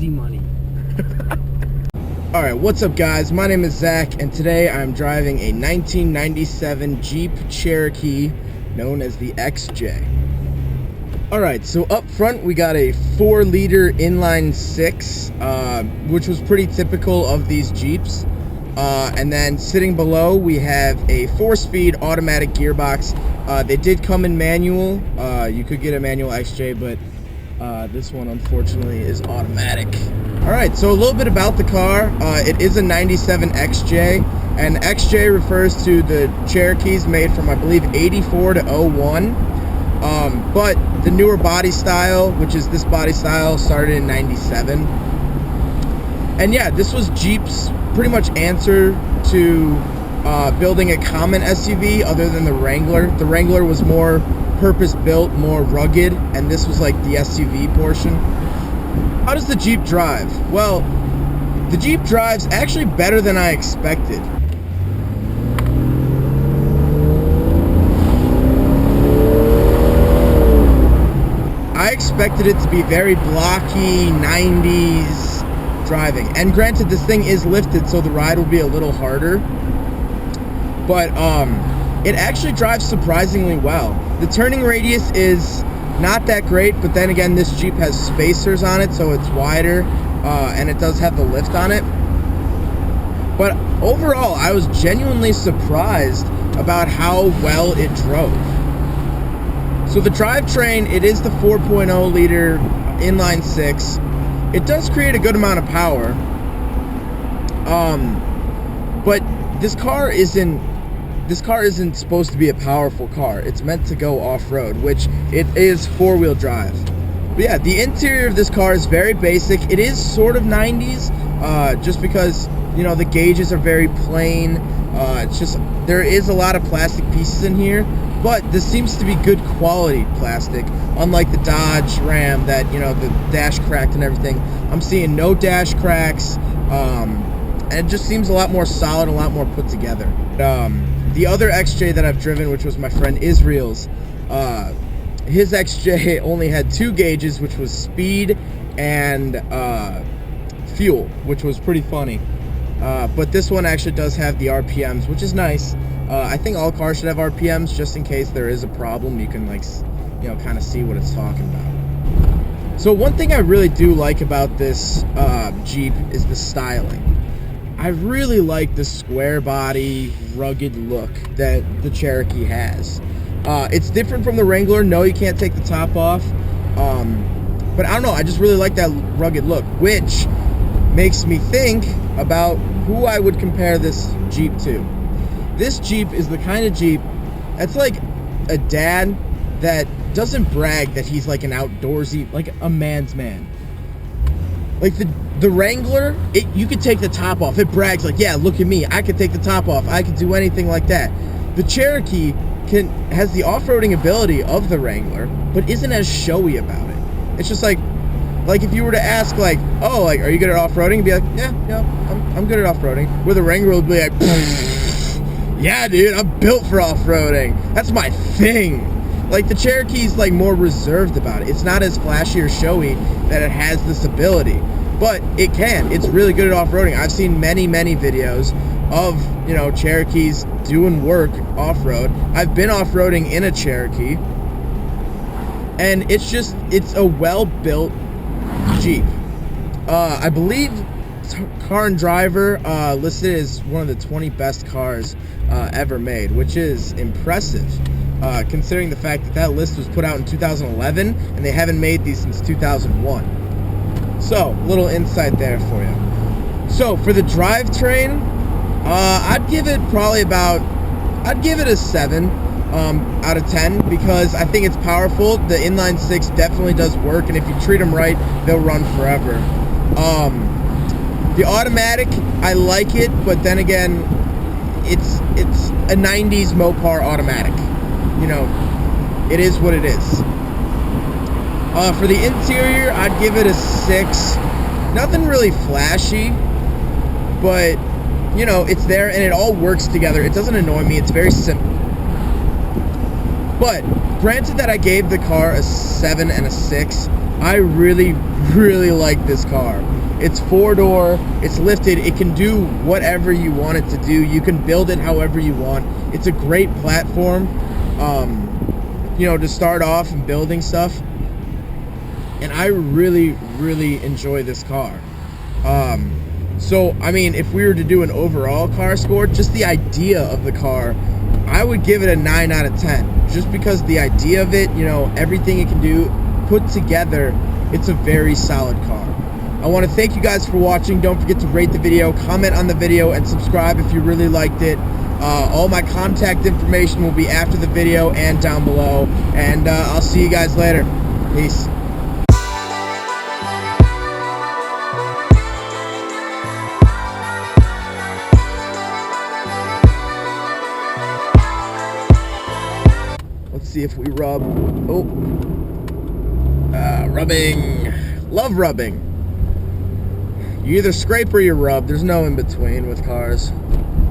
Easy money. Alright, what's up guys? My name is Zach, and today I'm driving a 1997 Jeep Cherokee known as the XJ. Alright, so up front we got a 4-liter inline 6, which was pretty typical of these Jeeps. And then sitting below we have a 4-speed automatic gearbox. They did come in manual. You could get a manual XJ, but this one unfortunately is automatic. Alright, so a little bit about the car. It is a 97 XJ, and XJ refers to the Cherokees made from, I believe, 84 to 01. But the newer body style, which is this body style, started in 97. And yeah, this was Jeep's pretty much answer to building a common SUV other than the Wrangler. The Wrangler was more purpose-built, more rugged, and this was like the SUV portion. How does the Jeep drive? Well, the Jeep drives actually better than I expected. I expected it to be very blocky, 90s driving. And granted, this thing is lifted, so the ride will be a little harder. But it actually drives surprisingly well. The turning radius is not that great, but then again, this Jeep has spacers on it, so it's wider, and it does have the lift on it. But overall, I was genuinely surprised about how well it drove. So the drivetrain, it is the 4.0 liter inline 6. It does create a good amount of power, but this car isn't supposed to be a powerful car. It's meant to go off-road, which it is 4-wheel drive. But yeah, the interior of this car is very basic. It is sort of 90s, just because, you know, the gauges are very plain. It's just, there is a lot of plastic pieces in here, but this seems to be good quality plastic, unlike the Dodge Ram that, you know, the dash cracked and everything. I'm seeing no dash cracks, and it just seems a lot more solid, a lot more put together. The other XJ that I've driven, which was my friend Israel's, his XJ only had 2 gauges, which was speed and fuel, which was pretty funny. But this one actually does have the RPMs, which is nice. I think all cars should have RPMs, just in case there is a problem. You can, like, you know, kind of see what it's talking about. So one thing I really do like about this Jeep is the styling. I really like the square body, rugged look that the Cherokee has. It's different from the Wrangler. No, you can't take the top off. But I don't know, I just really like that rugged look, which makes me think about who I would compare this Jeep to. This Jeep is the kind of Jeep that's like a dad that doesn't brag that he's like an outdoorsy, like a man's man. Like the Wrangler, you could take the top off. It brags like, yeah, look at me. I could take the top off. I could do anything like that. The Cherokee has the off-roading ability of the Wrangler, but isn't as showy about it. It's just like if you were to ask, like, oh, like, are you good at off-roading? You'd be like, yeah, I'm good at off-roading. Where the Wrangler would be like, yeah, dude, I'm built for off-roading. That's my thing. Like, the Cherokee's, like, more reserved about it. It's not as flashy or showy that it has this ability. But it can. It's really good at off-roading. I've seen many, many videos of, you know, Cherokees doing work off-road. I've been off-roading in a Cherokee. And it's a well-built Jeep. I believe Car and Driver listed as one of the 20 best cars ever made, which is impressive. Considering the fact that list was put out in 2011 and they haven't made these since 2001. So, little insight there for you. So, for the drivetrain, I'd give it a 7 out of 10, because I think it's powerful. The inline 6 definitely does work, and if you treat them right, they'll run forever. The automatic, I like it, but then again, it's a 90s Mopar automatic. You know, it is what it is. For the interior, I'd give it a 6. Nothing really flashy, but, you know, it's there and it all works together. It doesn't annoy me. It's very simple. But granted that I gave the car a 7 and a 6, I really, really like this car. It's 4-door, it's lifted, it can do whatever you want it to do. You can build it however you want. It's a great platform, you know, to start off and building stuff. And I really, really enjoy this car. So, I mean, if we were to do an overall car score, just the idea of the car, I would give it a 9 out of 10. Just because the idea of it, you know, everything it can do, put together, it's a very solid car. I want to thank you guys for watching. Don't forget to rate the video, comment on the video, and subscribe if you really liked it. All my contact information will be after the video and down below. And I'll see you guys later. Peace. Let's see if we rub. Oh. Rubbing. Love rubbing. You either scrape or you rub. There's no in between with cars.